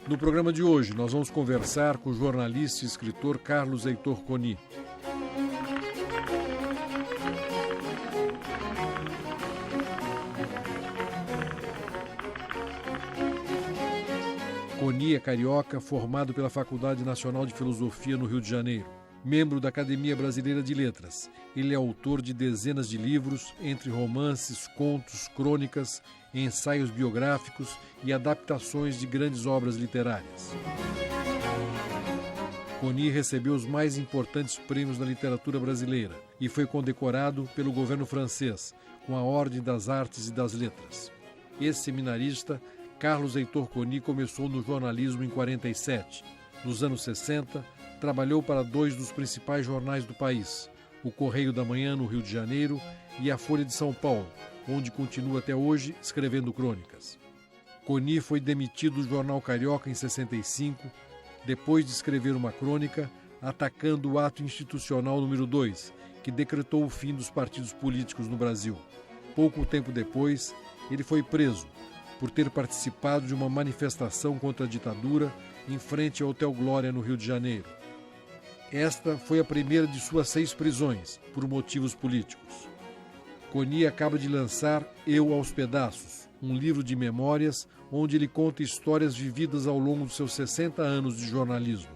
No programa de hoje, nós vamos conversar com o jornalista e escritor Carlos Heitor Coni. Coni é carioca, formado pela Faculdade Nacional de Filosofia no Rio de Janeiro. Membro da Academia Brasileira de Letras, ele é autor de dezenas de livros, entre romances, contos, crônicas, ensaios biográficos e adaptações de grandes obras literárias. Coni recebeu os mais importantes prêmios da literatura brasileira e foi condecorado pelo governo francês com a Ordem das Artes e das Letras. Esse seminarista, Carlos Heitor Coni, começou no jornalismo em 1947. Nos anos 60, trabalhou para dois dos principais jornais do país, o Correio da Manhã, no Rio de Janeiro, e a Folha de São Paulo, onde continua até hoje escrevendo crônicas. Coni foi demitido do jornal Carioca em 65, depois de escrever uma crônica atacando o ato institucional número 2, que decretou o fim dos partidos políticos no Brasil. Pouco tempo depois, ele foi preso por ter participado de uma manifestação contra a ditadura em frente ao Hotel Glória, no Rio de Janeiro. Esta foi a primeira de suas 6 prisões, por motivos políticos. Coni acaba de lançar Eu aos Pedaços, um livro de memórias onde ele conta histórias vividas ao longo dos seus 60 anos de jornalismo.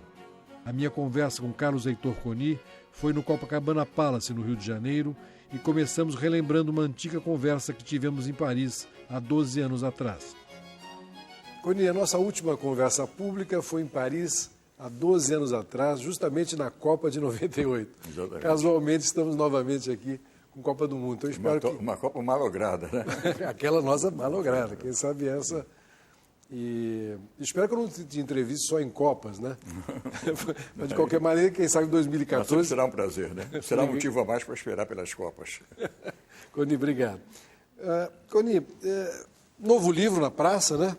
A minha conversa com Carlos Heitor Coni foi no Copacabana Palace, no Rio de Janeiro, e começamos relembrando uma antiga conversa que tivemos em Paris há 12 anos atrás. Coni, a nossa última conversa pública foi em Paris há 12 anos atrás, justamente na Copa de 98. Exatamente. Casualmente estamos novamente aqui com Copa do Mundo. Então, eu espero uma Copa malograda, né? Aquela nossa malograda, quem sabe essa. E espero que eu não te entreviste só em Copas, né? Mas de qualquer maneira, quem sabe em 2014... Mas será um prazer, né? Será um motivo a mais para esperar pelas Copas. Coni, obrigado. Coni, novo livro na praça, né?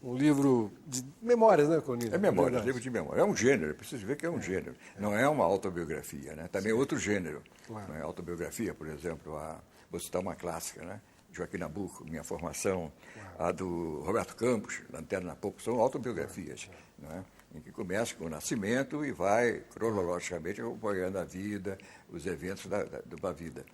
Um livro de memórias, né, Coni? É memória, livro de memória. É um gênero, preciso ver que é um gênero. Não é uma autobiografia, né? Também é outro gênero. Claro. Não é autobiografia, por exemplo, vou citar uma clássica, né? Joaquim Nabuco, Minha Formação, a do Roberto Campos, Lanterna na Popa, são autobiografias, né? Em que começa com o nascimento e vai cronologicamente acompanhando a vida, os eventos de uma vida.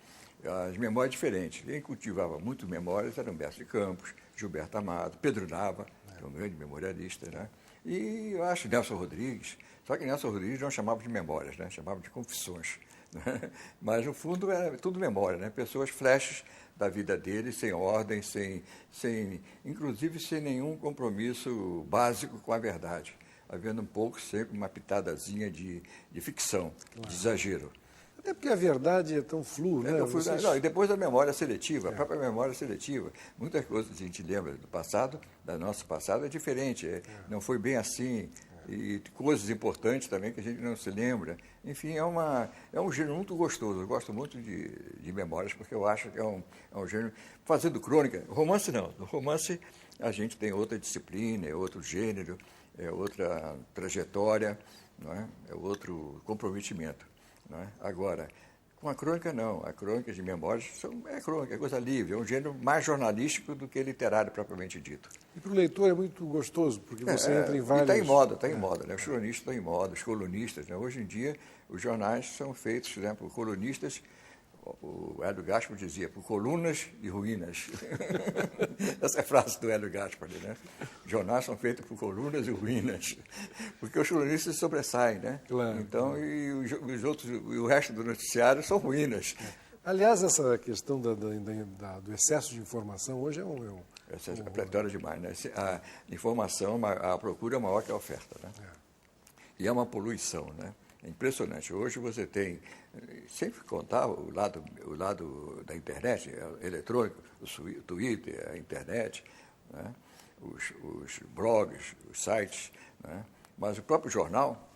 As memórias diferentes. Quem cultivava muito memórias era Humberto de Campos, Gilberto Amado, Pedro Nava, que é um grande memorialista, né? E eu acho Nelson Rodrigues, só que Nelson Rodrigues não chamava de memórias, né? Chamava de confissões, né? Mas no fundo era tudo memória, né? Pessoas flashes da vida dele, sem ordem, inclusive sem nenhum compromisso básico com a verdade, havendo um pouco sempre uma pitadazinha de ficção, de exagero. Até porque a verdade é tão flua, né? Não, e depois a memória seletiva, a própria memória seletiva. Muitas coisas que a gente lembra do passado, do nosso passado, é diferente. Não foi bem assim. E coisas importantes também que a gente não se lembra. Enfim, é um gênero muito gostoso. Eu gosto muito de memórias, porque eu acho que é um gênero... Fazendo crônica, romance não. No romance a gente tem outra disciplina, é outro gênero, é outra trajetória, não é? É outro comprometimento. Não é? Agora, com a crônica, não. A crônica de memórias é crônica, é coisa livre, é um gênero mais jornalístico do que literário propriamente dito. E para o leitor é muito gostoso, porque você entra em vários... E está em moda, né? Os cronistas estão em moda, os colunistas, né? Hoje em dia, os jornais são feitos, por exemplo, colunistas, o Hélio Gaspar dizia, por colunas e ruínas. Essa é a frase do Hélio Gaspar, né? Jornais são feitos por colunas e ruínas, porque os colunistas sobressaem, né? Claro. Então, e os outros, e o resto do noticiário são ruínas. Aliás, essa questão do excesso de informação hoje É pletória demais, né? A informação, a procura é maior que a oferta, né? E é uma poluição, né? É impressionante. Hoje você tem, sempre contar o lado da internet, eletrônico, o Twitter, a internet, né? Os blogs, os sites, né? Mas o próprio jornal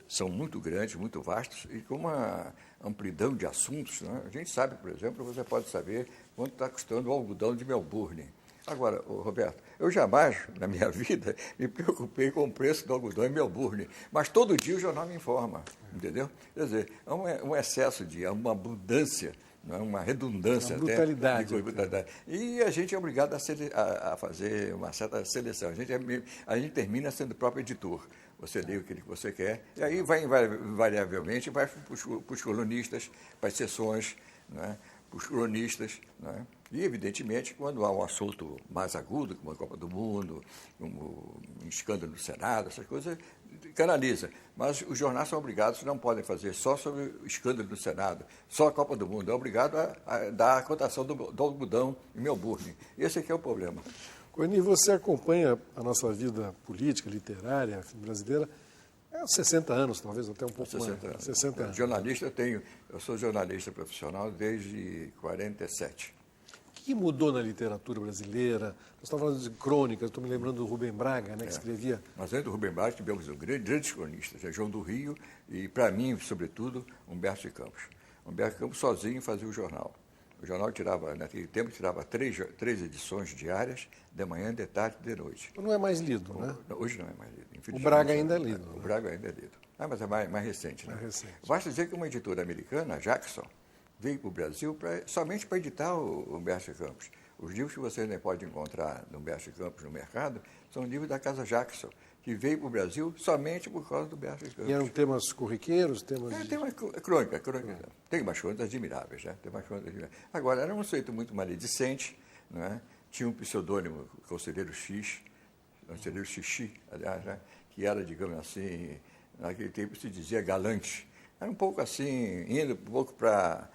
são muito grandes, muito vastos e com uma amplidão de assuntos, né? A gente sabe, por exemplo, você pode saber quanto está custando o algodão de Melbourne. Agora, Roberto, eu jamais, na minha vida, me preocupei com o preço do algodão em Melbourne, mas todo dia o jornal me informa, entendeu? Quer dizer, é um excesso uma abundância não é? Uma redundância. Uma brutalidade. Brutalidade. E a gente é obrigado a fazer uma certa seleção. A gente termina sendo o próprio editor. Você lê aquilo que você quer, e aí vai invariavelmente vai para os colunistas, para as sessões, né? Para os cronistas. Né? E, evidentemente, quando há um assunto mais agudo, como a Copa do Mundo, como um escândalo no Senado, essas coisas, canaliza. Mas os jornais são obrigados, não podem fazer só sobre o escândalo do Senado, só a Copa do Mundo. É obrigado a dar a cotação do algodão em Melbourne. Esse aqui é o problema. Coeni, você acompanha a nossa vida política, literária brasileira há 60 anos, talvez até um pouco 60 mais. Anos. 60 anos. Jornalista eu sou jornalista profissional desde 47. O que mudou na literatura brasileira? Nós estamos falando de crônicas, estou me lembrando do Rubem Braga, né, que escrevia... Mas antes do Rubem Braga tivemos grandes cronistas, João do Rio e, para mim, sobretudo, Humberto de Campos. Humberto de Campos sozinho fazia o jornal. O jornal naquele tempo, tirava três edições diárias, de manhã, de tarde e de noite. Não é mais lido, né? Hoje não é mais lido. O Braga ainda é lido. O Braga ainda é lido. Mas é mais recente, né? Mais recente. Basta dizer que uma editora americana, a Jackson, veio para o Brasil somente para editar o Humberto de Campos. Os livros que você nem pode encontrar no Humberto de Campos no mercado são livros da Casa Jackson, que veio para o Brasil somente por causa do Humberto de Campos. E eram temas corriqueiros? Tem uma crônica. Tem umas crônicas admiráveis, né? Agora, era um sujeito muito maledicente, né? Tinha um pseudônimo, Conselheiro X, Conselheiro Xixi, aliás, né? Que era, digamos assim, naquele tempo se dizia galante. Era um pouco assim, indo um pouco para...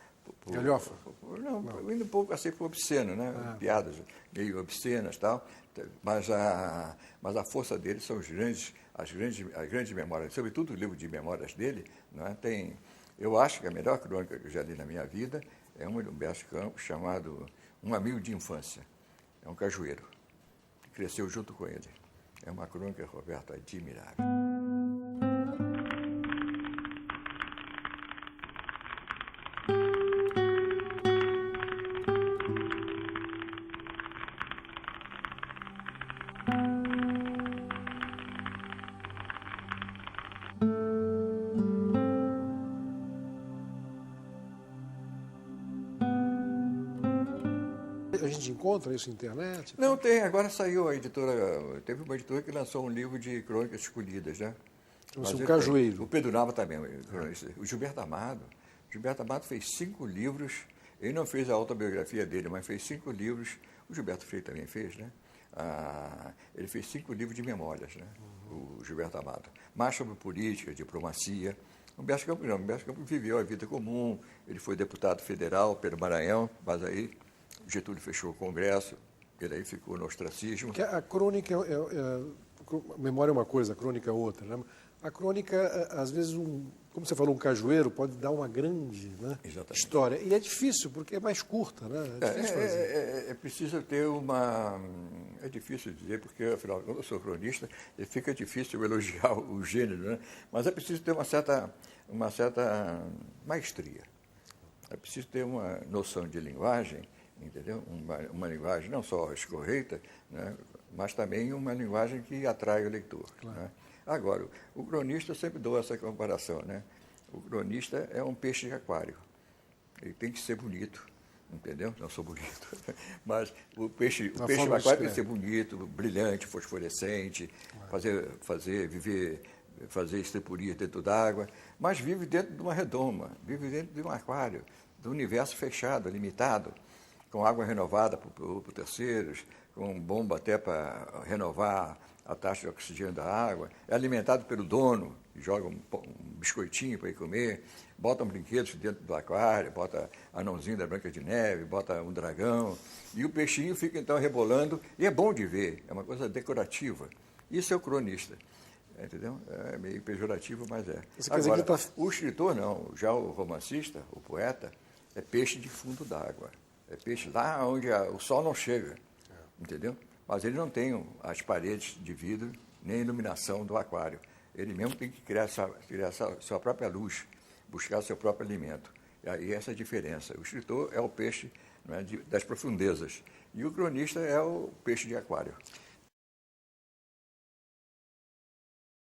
Galhofa? Não, indo um pouco assim para o obsceno, né? Piadas meio obscenas e tal. Mas a força dele são as grandes memórias, sobretudo o livro de memórias dele. Não é? Eu acho que a melhor crônica que eu já li na minha vida é uma de Humberto de Campos, chamado Um Amigo de Infância. É um cajueiro, que cresceu junto com ele. É uma crônica, Roberto, admirável. A gente encontra isso na internet? Não, tem. Agora saiu a editora... Teve uma editora que lançou um livro de crônicas escolhidas, né? Um cajueiro. O Pedro Nava também. O Gilberto Amado. O Gilberto Amado fez 5 livros. Ele não fez a autobiografia dele, mas fez 5 livros. O Gilberto Freire também fez, né? Ele fez 5 livros de memórias, né? O Gilberto Amado. Mais sobre política, diplomacia. O Humberto Campos não. O Humberto Campos viveu a vida comum. Ele foi deputado federal pelo Maranhão, mas aí Getúlio fechou o Congresso, ele aí ficou no ostracismo. Porque a crônica, a memória é uma coisa, a crônica é outra, né? A crônica, às vezes, como você falou, um cajueiro pode dar uma grande, né, história. E é difícil, porque é mais curta, né? É difícil fazer. É preciso ter uma... É difícil dizer, porque, afinal, quando eu sou cronista, fica difícil elogiar o gênero, né? Mas é preciso ter uma certa maestria. É preciso ter uma noção de linguagem, entendeu? Uma linguagem não só escorreita, né? Mas também uma linguagem que atrai o leitor. Claro. Né? Agora, o cronista, eu sempre dou essa comparação, né? O cronista é um peixe de aquário. Ele tem que ser bonito, entendeu? Não sou bonito. Mas o peixe de aquário tem que ser bonito, brilhante, fosforescente, fazer estripulia dentro d'água, mas vive dentro de uma redoma, vive dentro de um aquário, do universo fechado, limitado, com água renovada por terceiros, com bomba até para renovar a taxa de oxigênio da água, é alimentado pelo dono, que joga um biscoitinho para ir comer, bota um brinquedo dentro do aquário, bota anãozinho da Branca de Neve, bota um dragão, e o peixinho fica então rebolando, e é bom de ver, é uma coisa decorativa. Isso é o cronista, entendeu? É meio pejorativo, mas é. Agora, o escritor não, já o romancista, o poeta, é peixe de fundo d'água, é peixe lá onde o sol não chega, entendeu? Mas ele não tem as paredes de vidro, nem a iluminação do aquário. Ele mesmo tem que criar sua própria luz, buscar seu próprio alimento. E aí essa é a diferença. O escritor é o peixe, não é, das profundezas, e o cronista é o peixe de aquário.